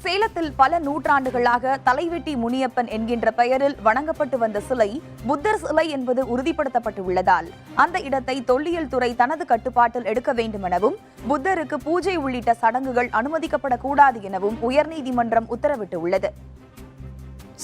சேலத்தில் பல நூற்றாண்டுகளாக தலைவெட்டி முனியப்பன் என்கின்ற பெயரில் வணங்கப்பட்டு வந்த சிலை புத்தர் சிலை என்பது உறுதிப்படுத்தப்பட்டு உள்ளதால் அந்த இடத்தை தொல்லியல் துறை தனது கட்டுப்பாட்டில் எடுக்க வேண்டும் எனவும் புத்தருக்கு பூஜை உள்ளிட்ட சடங்குகள் அனுமதிக்கப்படக்கூடாது எனவும் உயர்நீதிமன்றம் உத்தரவிட்டுள்ளது.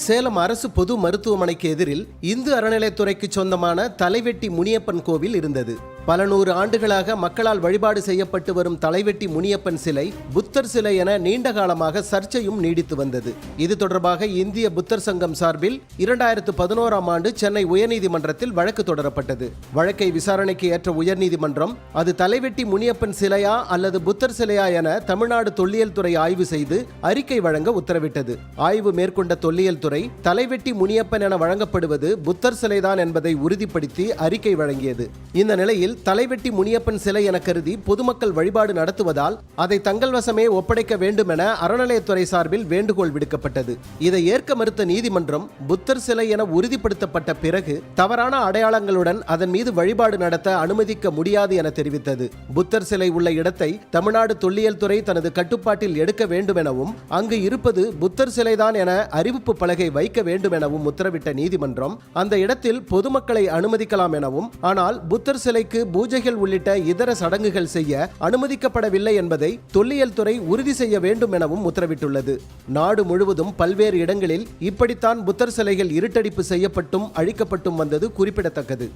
சேலம் அரசு பொது மருத்துவமனைக்கு எதிரில் இந்து அறநிலையத்துறைக்கு சொந்தமான தலைவெட்டி முனியப்பன் கோவில் இருந்தது. பல நூறு ஆண்டுகளாக மக்களால் வழிபாடு செய்யப்பட்டு வரும் தலைவெட்டி முனியப்பன் சிலை புத்தர் சிலை என நீண்ட காலமாக சர்ச்சையும் நீடித்து வந்தது. இது தொடர்பாக இந்திய புத்தர் சங்கம் சார்பில் 2011ஆம் ஆண்டு சென்னை உயர்நீதிமன்றத்தில் வழக்கு தொடரப்பட்டது. வழக்கை விசாரணைக்கு ஏற்ற உயர்நீதிமன்றம் அது தலைவெட்டி முனியப்பன் சிலையா அல்லது புத்தர் சிலையா என தமிழ்நாடு தொல்லியல் துறை ஆய்வு செய்து அறிக்கை வழங்க உத்தரவிட்டது. ஆய்வு மேற்கொண்ட தொல்லியல் துறை தலைவெட்டி முனியப்பன் என வழங்கப்படுவது புத்தர் சிலைதான் என்பதை உறுதிப்படுத்தி அறிக்கை வழங்கியது. இந்த நிலையில் தலைவெட்டி முனியப்பன் சிலை என கருதி பொதுமக்கள் வழிபாடு நடத்துவதால் அதை தங்கள் வசமே ஒப்படைக்க வேண்டும் என அறநிலையத்துறை சார்பில் வேண்டுகோள் விடுக்கப்பட்டது. இதை ஏற்க மறுத்த நீதிமன்றம் புத்தர் சிலை என உறுதிப்படுத்தப்பட்ட பிறகு தவறான அடையாளங்களுடன் அதன் மீது வழிபாடு நடத்த அனுமதிக்க முடியாது என தெரிவித்தது. புத்தர் சிலை உள்ள இடத்தை தமிழ்நாடு தொல்லியல் துறை தனது கட்டுப்பாட்டில் எடுக்க வேண்டும் எனவும் அங்கு இருப்பது புத்தர் சிலைதான் என அறிவிப்பு பலகை வைக்க வேண்டும் எனவும் உத்தரவிட்ட நீதிமன்றம் அந்த இடத்தில் பொதுமக்களை அனுமதிக்கலாம் எனவும், ஆனால் புத்தர் சிலைக்கு பூஜைகள் உள்ளிட்ட இதர சடங்குகள் செய்ய அனுமதிக்கப்படவில்லை என்பதை தொல்லியல் துறை உறுதி செய்ய வேண்டும் எனவும் உத்தரவிட்டுள்ளது. நாடு முழுவதும் பல்வேறு இடங்களில் இப்படித்தான் புத்தர் சிலைகள் இருட்டடிப்பு செய்யப்பட்டும் அழிக்கப்பட்டும் வந்தது குறிப்பிடத்தக்கது.